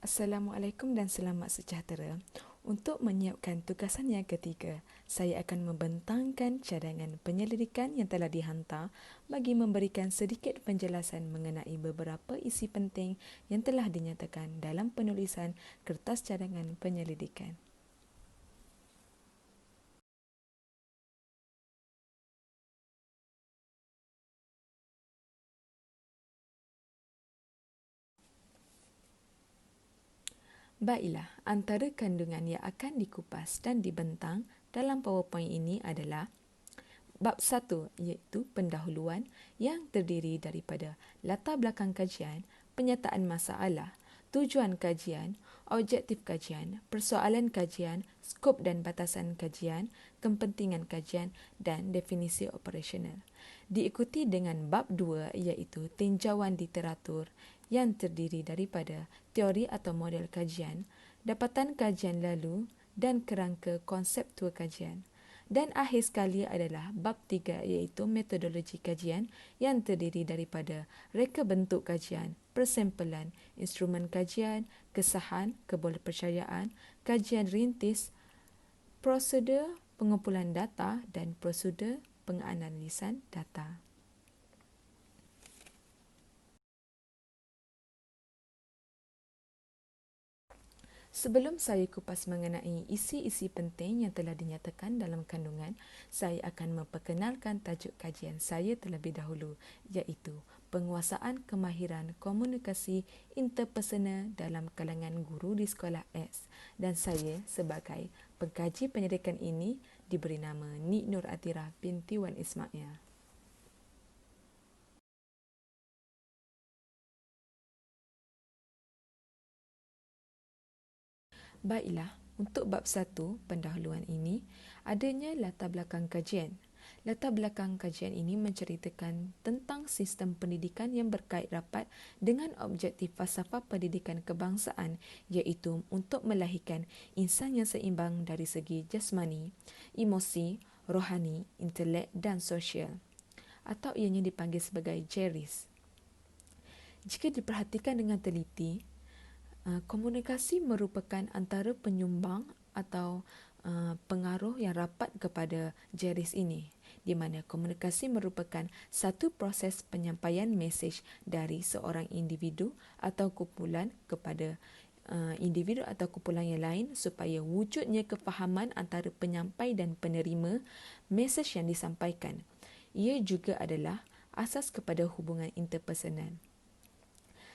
Assalamualaikum dan selamat sejahtera. Untuk menyiapkan tugasan yang ketiga, saya akan membentangkan cadangan penyelidikan yang telah dihantar bagi memberikan sedikit penjelasan mengenai beberapa isi penting yang telah dinyatakan dalam penulisan kertas cadangan penyelidikan. Baiklah, antara kandungan yang akan dikupas dan dibentang dalam PowerPoint ini adalah bab 1 iaitu pendahuluan yang terdiri daripada latar belakang kajian, penyataan masalah, tujuan kajian, objektif kajian, persoalan kajian, skop dan batasan kajian, kepentingan kajian dan definisi operasional. Diikuti dengan bab 2 iaitu tinjauan literatur yang terdiri daripada teori atau model kajian, dapatan kajian lalu dan kerangka konseptual kajian. Dan akhir sekali adalah bab 3 iaitu metodologi kajian yang terdiri daripada reka bentuk kajian, persempelan, instrumen kajian, kesahan, kebolehpercayaan, kajian rintis, prosedur pengumpulan data dan prosedur penganalisan data. Sebelum saya kupas mengenai isi-isi penting yang telah dinyatakan dalam kandungan, saya akan memperkenalkan tajuk kajian saya terlebih dahulu, iaitu Penguasaan Kemahiran Komunikasi Interpersonal dalam kalangan guru di Sekolah X. Dan saya sebagai pengkaji penyelidikan ini diberi nama Nik Nur Atirah binti Wan Ismail. Baiklah, untuk bab 1 pendahuluan ini, adanya latar belakang kajian. Latar belakang kajian ini menceritakan tentang sistem pendidikan yang berkait rapat dengan objektif falsafah pendidikan kebangsaan, iaitu untuk melahirkan insan yang seimbang dari segi jasmani, emosi, rohani, intelek dan sosial, atau ianya dipanggil sebagai JERIS. Jika diperhatikan dengan teliti, komunikasi merupakan antara penyumbang atau pengaruh yang rapat kepada jeris ini, di mana komunikasi merupakan satu proses penyampaian mesej dari seorang individu atau kumpulan kepada individu atau kumpulan yang lain supaya wujudnya kefahaman antara penyampai dan penerima mesej yang disampaikan. Ia juga adalah asas kepada hubungan interpersonal.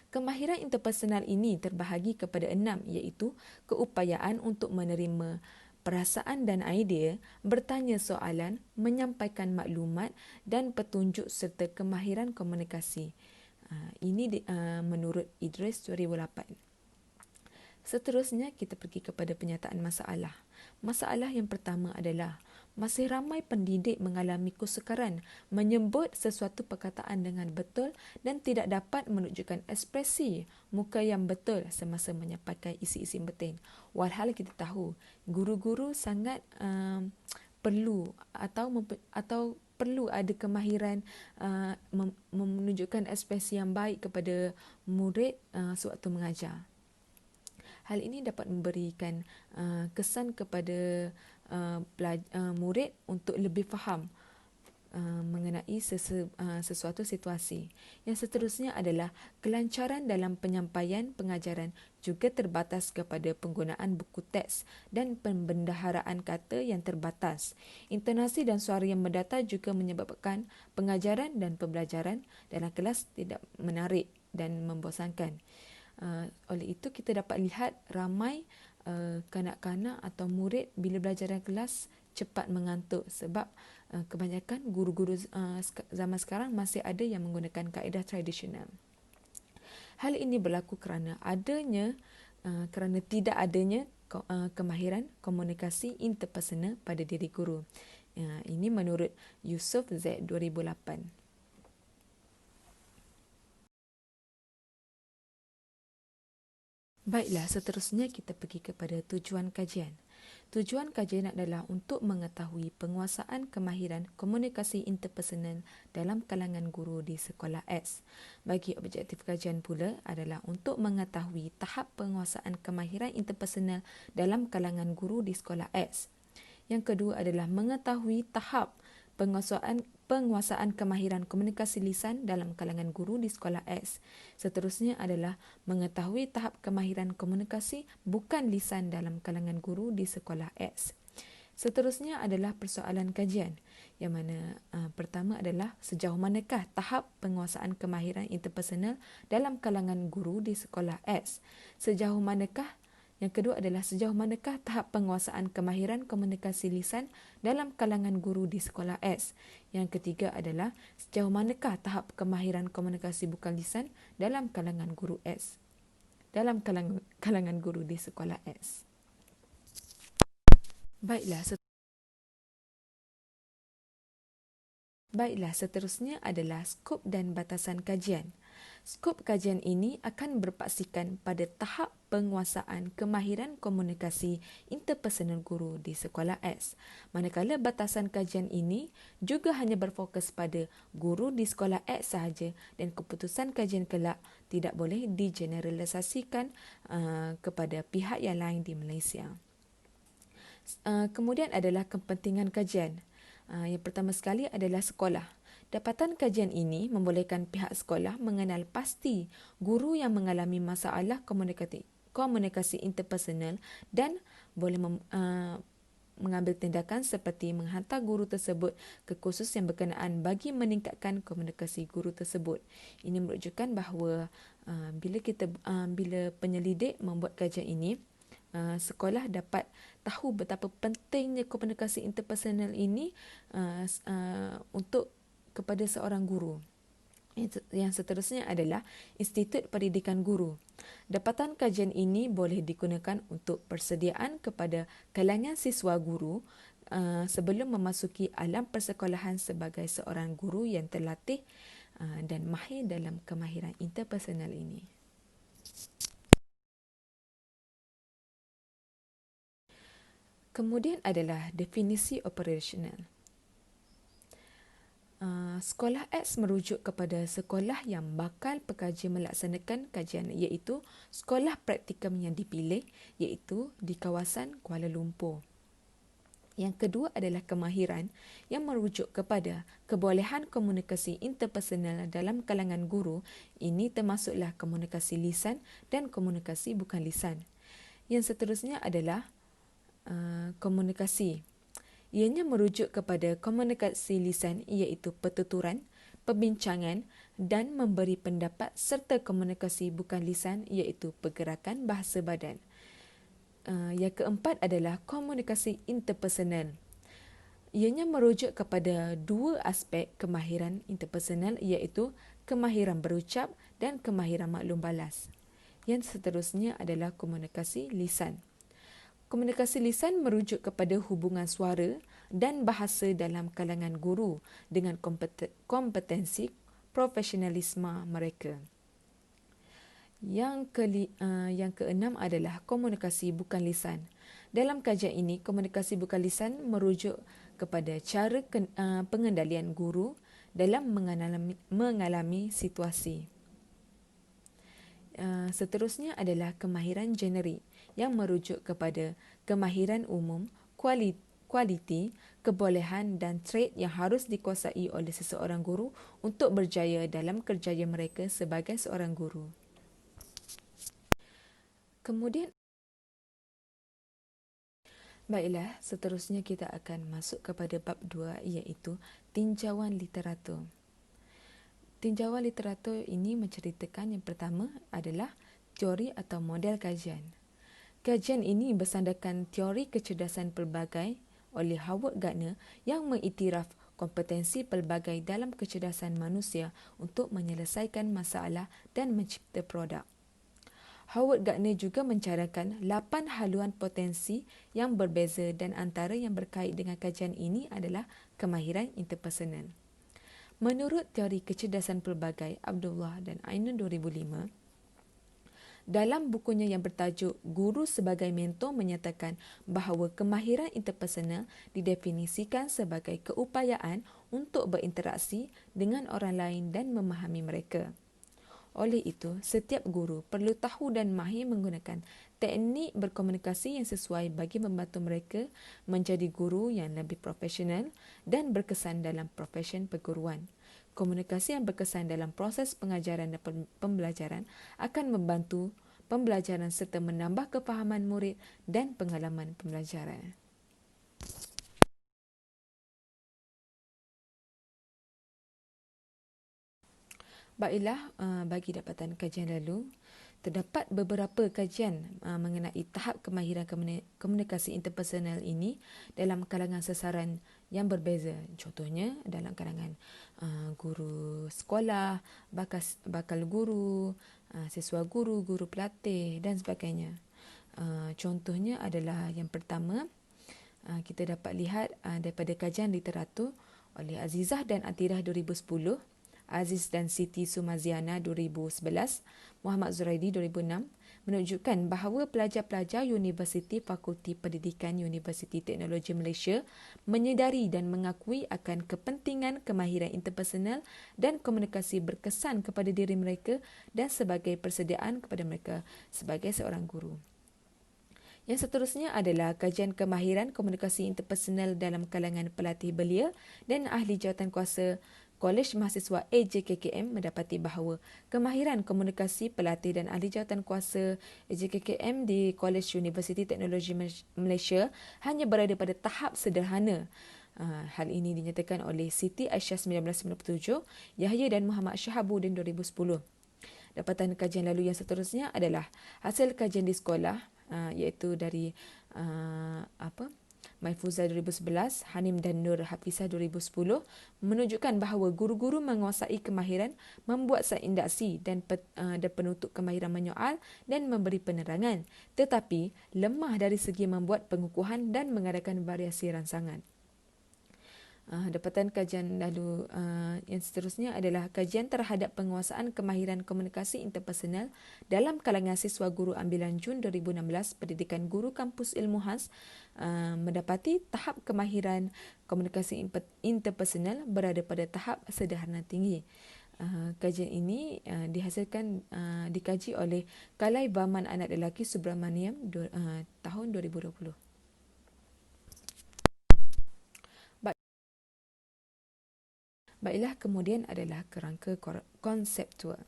Kemahiran interpersonal ini terbahagi kepada 6 iaitu keupayaan untuk menerima perasaan dan idea, bertanya soalan, menyampaikan maklumat dan petunjuk serta kemahiran komunikasi. Ini menurut Idris 2008. Seterusnya kita pergi kepada penyataan masalah. Masalah yang pertama adalah masih ramai pendidik mengalami kesukaran menyebut sesuatu perkataan dengan betul dan tidak dapat menunjukkan ekspresi muka yang betul semasa menyampaikan isi-isi penting. Walhal kita tahu guru-guru sangat perlu atau perlu ada kemahiran menunjukkan ekspresi yang baik kepada murid sewaktu mengajar. Hal ini dapat memberikan kesan kepada murid untuk lebih faham mengenai sesuatu situasi. Yang seterusnya adalah kelancaran dalam penyampaian pengajaran juga terbatas kepada penggunaan buku teks dan pembendaharaan kata yang terbatas. Intonasi dan suara yang mendata juga menyebabkan pengajaran dan pembelajaran dalam kelas tidak menarik dan membosankan. Oleh itu kita dapat lihat ramai kanak-kanak atau murid bila belajar dalam kelas cepat mengantuk sebab kebanyakan guru-guru zaman sekarang masih ada yang menggunakan kaedah tradisional. Hal ini berlaku kerana tidak adanya kemahiran komunikasi interpersonal pada diri guru. Ini menurut Yusof Z 2008. Baiklah, seterusnya kita pergi kepada tujuan kajian. Tujuan kajian adalah untuk mengetahui penguasaan kemahiran komunikasi interpersonal dalam kalangan guru di sekolah X. Bagi objektif kajian pula adalah untuk mengetahui tahap penguasaan kemahiran interpersonal dalam kalangan guru di sekolah X. Yang kedua adalah mengetahui tahap penguasaan kemahiran komunikasi lisan dalam kalangan guru di sekolah X. Seterusnya adalah mengetahui tahap kemahiran komunikasi bukan lisan dalam kalangan guru di sekolah X. Seterusnya adalah persoalan kajian, yang mana pertama adalah sejauh manakah tahap penguasaan kemahiran interpersonal dalam kalangan guru di sekolah X. Yang kedua adalah sejauh manakah tahap penguasaan kemahiran komunikasi lisan dalam kalangan guru di sekolah X. Yang ketiga adalah sejauh manakah tahap kemahiran komunikasi bukan lisan dalam kalangan guru X. Dalam kalangan guru di sekolah X. Baiklah, seterusnya adalah skop dan batasan kajian. Skop kajian ini akan berpaksikan pada tahap penguasaan kemahiran komunikasi interpersonal guru di sekolah X. Manakala batasan kajian ini juga hanya berfokus pada guru di sekolah X sahaja dan keputusan kajian kelak tidak boleh digeneralisasikan kepada pihak yang lain di Malaysia. Kemudian adalah kepentingan kajian. Yang pertama sekali adalah sekolah. Dapatan kajian ini membolehkan pihak sekolah mengenal pasti guru yang mengalami masalah komunikasi interpersonal dan boleh mengambil tindakan seperti menghantar guru tersebut ke kursus yang berkenaan bagi meningkatkan komunikasi guru tersebut. Ini menunjukkan bahawa bila penyelidik membuat kajian ini, sekolah dapat tahu betapa pentingnya komunikasi interpersonal ini untuk kepada seorang guru. Yang seterusnya adalah Institut Pendidikan Guru. Dapatan kajian ini boleh digunakan untuk persediaan kepada kalangan siswa guru sebelum memasuki alam persekolahan sebagai seorang guru yang terlatih dan mahir dalam kemahiran interpersonal ini. Kemudian adalah definisi operasional. Sekolah X merujuk kepada sekolah yang bakal pekaji melaksanakan kajian, iaitu sekolah praktikum yang dipilih, iaitu di kawasan Kuala Lumpur. Yang kedua adalah kemahiran yang merujuk kepada kebolehan komunikasi interpersonal dalam kalangan guru. Ini termasuklah komunikasi lisan dan komunikasi bukan lisan. Yang seterusnya adalah komunikasi. Ianya merujuk kepada komunikasi lisan iaitu pertuturan, perbincangan dan memberi pendapat serta komunikasi bukan lisan iaitu pergerakan bahasa badan. Yang keempat adalah komunikasi interpersonal. Ianya merujuk kepada dua aspek kemahiran interpersonal iaitu kemahiran berucap dan kemahiran maklum balas. Yang seterusnya adalah komunikasi lisan. Komunikasi lisan merujuk kepada hubungan suara dan bahasa dalam kalangan guru dengan kompetensi profesionalisme mereka. Yang keenam adalah komunikasi bukan lisan. Dalam kajian ini, komunikasi bukan lisan merujuk kepada cara pengendalian guru dalam mengalami situasi. Seterusnya adalah kemahiran generik yang merujuk kepada kemahiran umum, kualiti, kebolehan dan trait yang harus dikuasai oleh seseorang guru untuk berjaya dalam kerjaya mereka sebagai seorang guru. Kemudian, baiklah, seterusnya kita akan masuk kepada bab 2 iaitu tinjauan literatur. Tinjauan literatur ini menceritakan yang pertama adalah teori atau model kajian. Kajian ini bersandarkan teori kecerdasan pelbagai oleh Howard Gardner yang mengiktiraf kompetensi pelbagai dalam kecerdasan manusia untuk menyelesaikan masalah dan mencipta produk. Howard Gardner juga mencarakan 8 haluan potensi yang berbeza dan antara yang berkait dengan kajian ini adalah kemahiran interpersonal. Menurut teori kecerdasan pelbagai Abdullah dan Ainun 2005, Dalam bukunya yang bertajuk Guru sebagai Mentor menyatakan bahawa kemahiran interpersonal didefinisikan sebagai keupayaan untuk berinteraksi dengan orang lain dan memahami mereka. Oleh itu, setiap guru perlu tahu dan mahir menggunakan teknik berkomunikasi yang sesuai bagi membantu mereka menjadi guru yang lebih profesional dan berkesan dalam profesion perguruan. Komunikasi yang berkesan dalam proses pengajaran dan pembelajaran akan membantu pembelajaran serta menambah kefahaman murid dan pengalaman pembelajaran. Baiklah, bagi dapatan kajian lalu, terdapat beberapa kajian mengenai tahap kemahiran komunikasi interpersonal ini dalam kalangan sasaran yang berbeza. Contohnya dalam kalangan guru sekolah, bakal guru, siswa guru, guru pelatih dan sebagainya. Contohnya adalah yang pertama, kita dapat lihat daripada kajian literatur oleh Azizah dan Atirah 2010, Aziz dan Siti Sumaziana 2011, Muhammad Zuraidi 2006 menunjukkan bahawa pelajar-pelajar Universiti Fakulti Pendidikan Universiti Teknologi Malaysia menyedari dan mengakui akan kepentingan kemahiran interpersonal dan komunikasi berkesan kepada diri mereka dan sebagai persediaan kepada mereka sebagai seorang guru. Yang seterusnya adalah kajian kemahiran komunikasi interpersonal dalam kalangan pelatih belia dan ahli jawatankuasa Kolej Mahasiswa AJKKM mendapati bahawa kemahiran komunikasi pelatih dan ahli jawatankuasa AJKKM di Kolej Universiti Teknologi Malaysia hanya berada pada tahap sederhana. Hal ini dinyatakan oleh Siti Aisyah 1997, Yahya dan Muhammad Syahabuddin 2010. Dapatan kajian lalu yang seterusnya adalah hasil kajian di sekolah, iaitu dari Mahfuzah 2011, Hanim dan Nur Hafizah 2010 menunjukkan bahawa guru-guru menguasai kemahiran membuat set induksi dan penutup kemahiran menyoal dan memberi penerangan, tetapi lemah dari segi membuat pengukuhan dan mengadakan variasi rancangan. Dapatan kajian lalu yang seterusnya adalah kajian terhadap penguasaan kemahiran komunikasi interpersonal dalam kalangan siswa guru ambilan Jun 2016 Pendidikan Guru Kampus Ilmu Hans mendapati tahap kemahiran komunikasi interpersonal berada pada tahap sederhana tinggi. Kajian ini dikaji oleh Kalai Baman Anak Lelaki Subramaniam tahun 2020. Baiklah, kemudian adalah kerangka konseptual.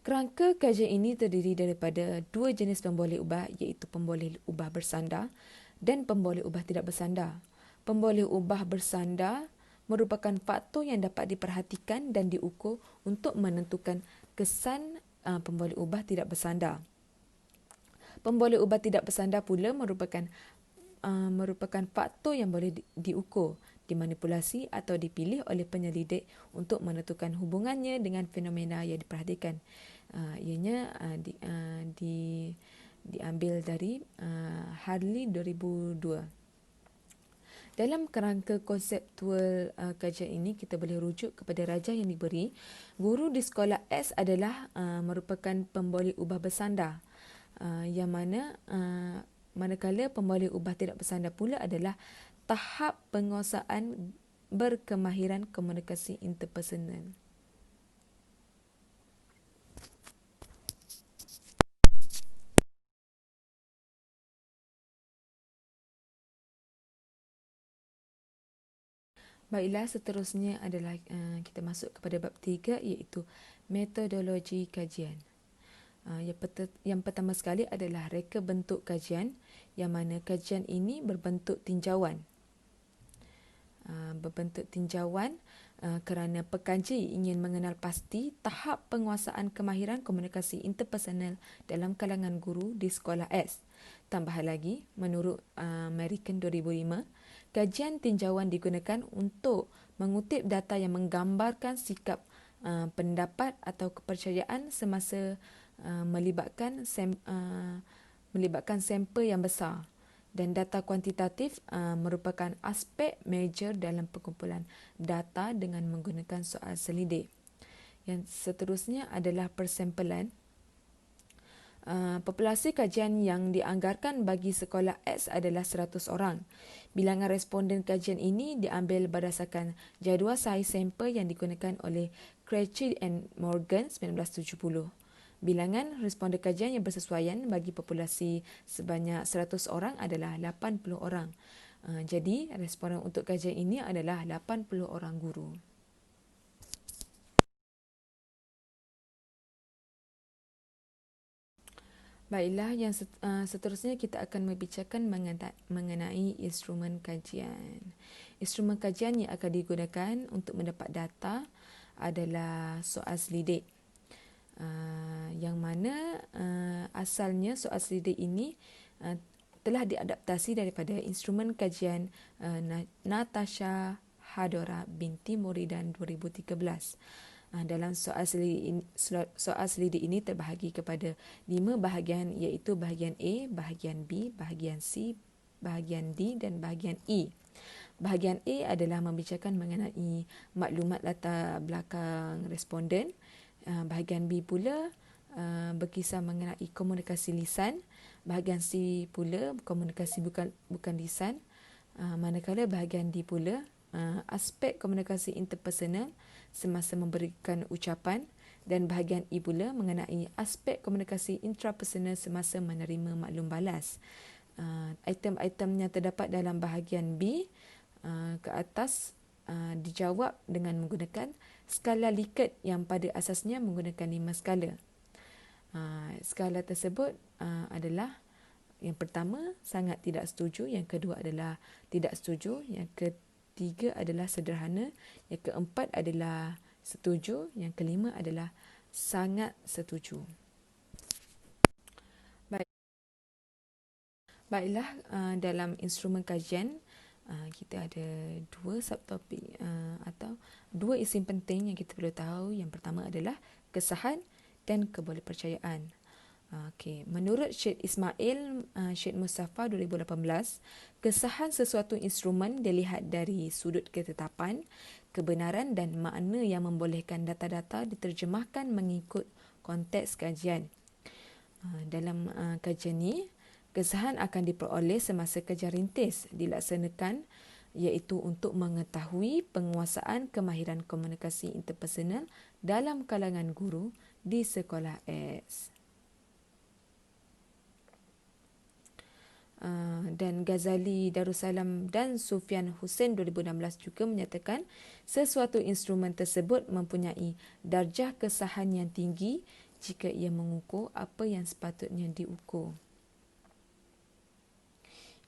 Kerangka kajian ini terdiri daripada dua jenis pemboleh ubah, iaitu pemboleh ubah bersandar dan pemboleh ubah tidak bersandar. Pemboleh ubah bersandar merupakan faktor yang dapat diperhatikan dan diukur untuk menentukan kesan pemboleh ubah tidak bersandar. Pemboleh ubah tidak bersandar pula merupakan faktor yang boleh diukur, dimanipulasi atau dipilih oleh penyelidik untuk menentukan hubungannya dengan fenomena yang diperhatikan. Ianya diambil dari Harley 2002. Dalam kerangka konseptual kajian ini, kita boleh rujuk kepada rajah yang diberi. Guru di sekolah S adalah merupakan pemboleh ubah bersandar, yang mana manakala pemboleh ubah tidak bersandar pula adalah tahap penguasaan berkemahiran komunikasi interpersonal. Baiklah, seterusnya adalah kita masuk kepada bab 3, iaitu metodologi kajian. Yang pertama sekali adalah reka bentuk kajian, yang mana kajian ini berbentuk tinjauan. Kerana pekaji ingin mengenal pasti tahap penguasaan kemahiran komunikasi interpersonal dalam kalangan guru di sekolah S. Tambahan lagi, menurut American 2005, kajian tinjauan digunakan untuk mengutip data yang menggambarkan sikap, pendapat atau kepercayaan semasa melibatkan sampel yang besar. Dan data kuantitatif merupakan aspek major dalam pengumpulan data dengan menggunakan soal selidik. Yang seterusnya adalah persampelan. Populasi kajian yang dianggarkan bagi sekolah X adalah 100 orang. Bilangan responden kajian ini diambil berdasarkan jadual saiz sampel yang digunakan oleh Crabtree and Morgan 1970. Bilangan responden kajian yang bersesuaian bagi populasi sebanyak 100 orang adalah 80 orang. Jadi, responden untuk kajian ini adalah 80 orang guru. Baiklah, yang seterusnya kita akan membicarakan mengenai instrumen kajian. Instrumen kajian yang akan digunakan untuk mendapat data adalah soal selidik. Yang mana asalnya soal selidik ini telah diadaptasi daripada instrumen kajian Natasha Hadora binti Moridan 2013. Dalam soal selidik ini terbahagi kepada 5 bahagian, iaitu bahagian A, bahagian B, bahagian C, bahagian D dan bahagian E. Bahagian A adalah membicarakan mengenai maklumat latar belakang responden. Bahagian B pula berkisar mengenai komunikasi lisan. Bahagian C pula komunikasi bukan lisan. Manakala bahagian D pula aspek komunikasi interpersonal semasa memberikan ucapan, dan bahagian E pula mengenai aspek komunikasi intrapersonal semasa menerima maklum balas. Item-item yang terdapat dalam bahagian B ke atas dijawab dengan menggunakan skala Likert yang pada asasnya menggunakan 5 skala. Skala tersebut adalah yang pertama, sangat tidak setuju. Yang kedua adalah tidak setuju. Yang ketiga adalah sederhana. Yang keempat adalah setuju. Yang kelima adalah sangat setuju. Baiklah, dalam instrumen kajian, kita ada 2 subtopik atau 2 isim penting yang kita perlu tahu. Yang pertama adalah kesahan dan kebolehpercayaan. Menurut Syed Ismail, Syed Mustafa 2018, kesahan sesuatu instrumen dilihat dari sudut ketetapan, kebenaran dan makna yang membolehkan data-data diterjemahkan mengikut konteks kajian. Dalam kajian ini, kesahan akan diperoleh semasa kajian rintis dilaksanakan, iaitu untuk mengetahui penguasaan kemahiran komunikasi interpersonal dalam kalangan guru di sekolah X. Dan Ghazali Darussalam dan Sufyan Hussein 2016 juga menyatakan sesuatu instrumen tersebut mempunyai darjah kesahan yang tinggi jika ia mengukur apa yang sepatutnya diukur.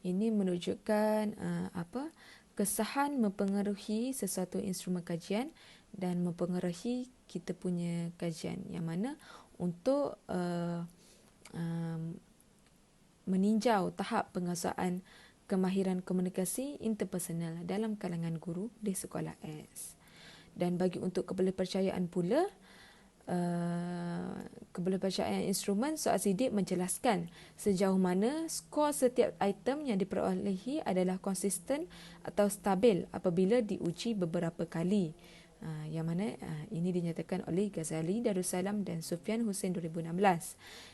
Ini menunjukkan kesahan mempengaruhi sesuatu instrumen kajian dan mempengaruhi kita punya kajian, yang mana untuk meninjau tahap penguasaan kemahiran komunikasi interpersonal dalam kalangan guru di sekolah X. Dan bagi untuk kebolehpercayaan pula, kebolehpercayaan instrumen soal sidik menjelaskan sejauh mana skor setiap item yang diperolehi adalah konsisten atau stabil apabila diuji beberapa kali. Yang mana ini dinyatakan oleh Ghazali Darussalam dan Sufyan Hussein 2016.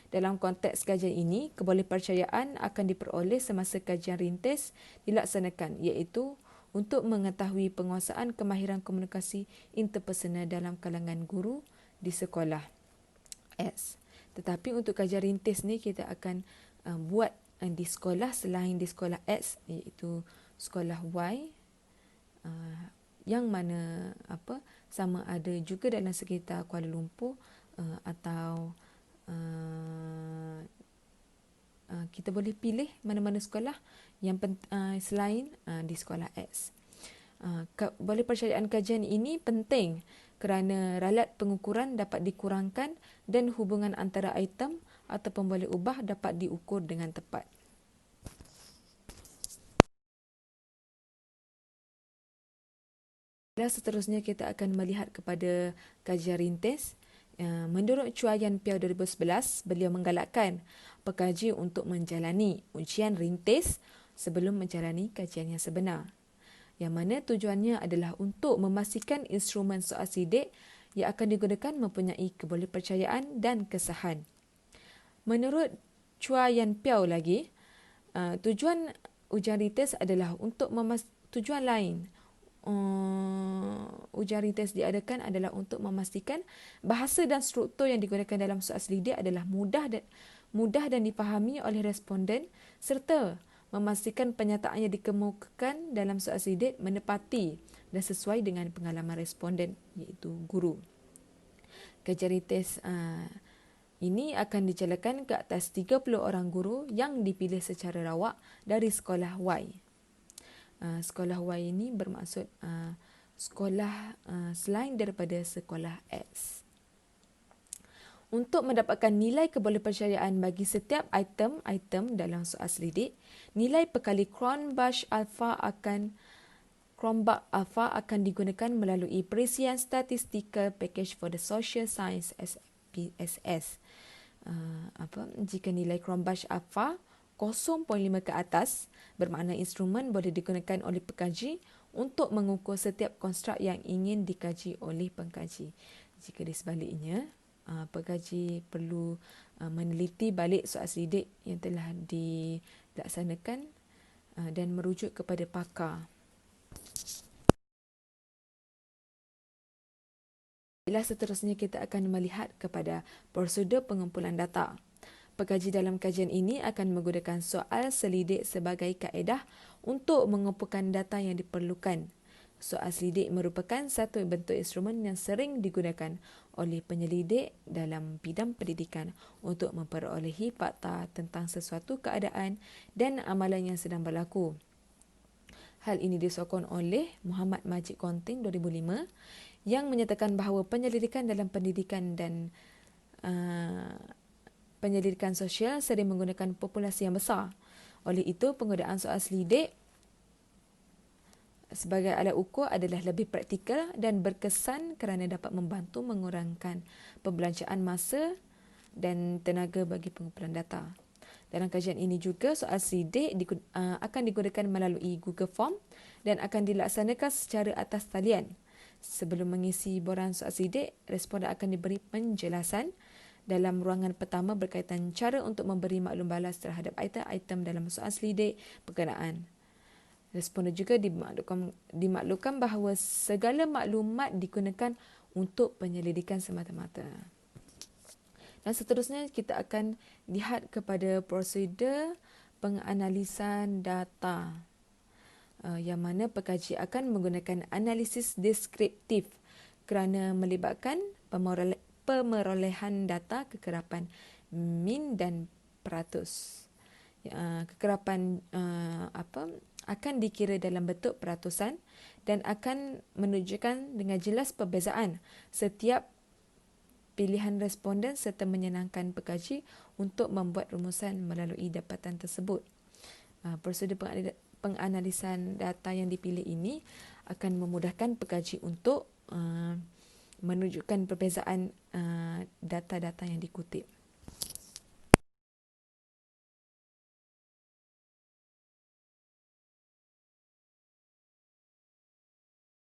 Dalam konteks kajian ini, kebolehpercayaan akan diperoleh semasa kajian rintis dilaksanakan, iaitu untuk mengetahui penguasaan kemahiran komunikasi interpersonal dalam kalangan guru di sekolah X. Tetapi untuk kajian rintis ni kita akan buat di sekolah selain di sekolah X, iaitu sekolah Y, yang mana sama ada juga dalam sekitar Kuala Lumpur atau kita boleh pilih mana-mana sekolah yang selain di sekolah X. Kebolehpercayaan kajian ini penting kerana ralat pengukuran dapat dikurangkan dan hubungan antara item ataupun boleh ubah dapat diukur dengan tepat. Dan seterusnya kita akan melihat kepada kajian rintis. Menurut Chuayan Piao 2011, beliau menggalakkan pekaji untuk menjalani ujian rintis sebelum menjalani kajian yang sebenar, yang mana tujuannya adalah untuk memastikan instrumen soal sidik yang akan digunakan mempunyai kebolehpercayaan dan kesahan. Menurut Chua Yan Piao lagi, tujuan ujian retest adalah untuk tujuan lain. Ujian retest diadakan adalah untuk memastikan bahasa dan struktur yang digunakan dalam soal selidik adalah mudah dan dipahami oleh responden serta memastikan penyataan yang dikemukakan dalam soal selidik menepati dan sesuai dengan pengalaman responden iaitu guru. Kajian retest ini akan dijalakan ke atas 30 orang guru yang dipilih secara rawak dari sekolah Y. Sekolah Y ini bermaksud sekolah selain daripada sekolah X. Untuk mendapatkan nilai kebolehpercayaan bagi setiap item dalam soal selidik, nilai perkali Cronbach Alpha akan digunakan melalui Perisian Statistical Package for the Social Science SPSS. Jika nilai Cronbach Alpha 0.5 ke atas, bermakna instrumen boleh digunakan oleh pengkaji untuk mengukur setiap konstruk yang ingin dikaji oleh pengkaji. Jika di sebaliknya, pengkaji perlu meneliti balik soal selidik yang telah dilaksanakan dan merujuk kepada pakar. Seterusnya kita akan melihat kepada prosedur pengumpulan data. Pengkaji dalam kajian ini akan menggunakan soal selidik sebagai kaedah untuk mengumpulkan data yang diperlukan. Soal selidik merupakan satu bentuk instrumen yang sering digunakan oleh penyelidik dalam bidang pendidikan untuk memperolehi fakta tentang sesuatu keadaan dan amalan yang sedang berlaku. Hal ini disokong oleh Muhammad Majid Konting 2005 yang menyatakan bahawa penyelidikan dalam pendidikan dan penyelidikan sosial sering menggunakan populasi yang besar. Oleh itu, penggunaan soal selidik sebagai alat ukur adalah lebih praktikal dan berkesan kerana dapat membantu mengurangkan pembelanjaan masa dan tenaga bagi pengumpulan data. Dalam kajian ini juga, soal selidik akan digunakan melalui Google Form dan akan dilaksanakan secara atas talian. Sebelum mengisi borang soal selidik, responden akan diberi penjelasan dalam ruangan pertama berkaitan cara untuk memberi maklum balas terhadap item-item dalam soal selidik berkenaan. Responden juga dimaklumkan bahawa segala maklumat digunakan untuk penyelidikan semata-mata. Dan seterusnya kita akan lihat kepada prosedur penganalisan data, yang mana pengkaji akan menggunakan analisis deskriptif kerana melibatkan pemerolehan data kekerapan min dan peratus. Kekerapan akan dikira dalam bentuk peratusan dan akan menunjukkan dengan jelas perbezaan setiap pilihan responden serta menyenangkan pengkaji untuk membuat rumusan melalui dapatan tersebut. Prosedur penganalisan data yang dipilih ini akan memudahkan pengkaji untuk menunjukkan perbezaan data-data yang dikutip.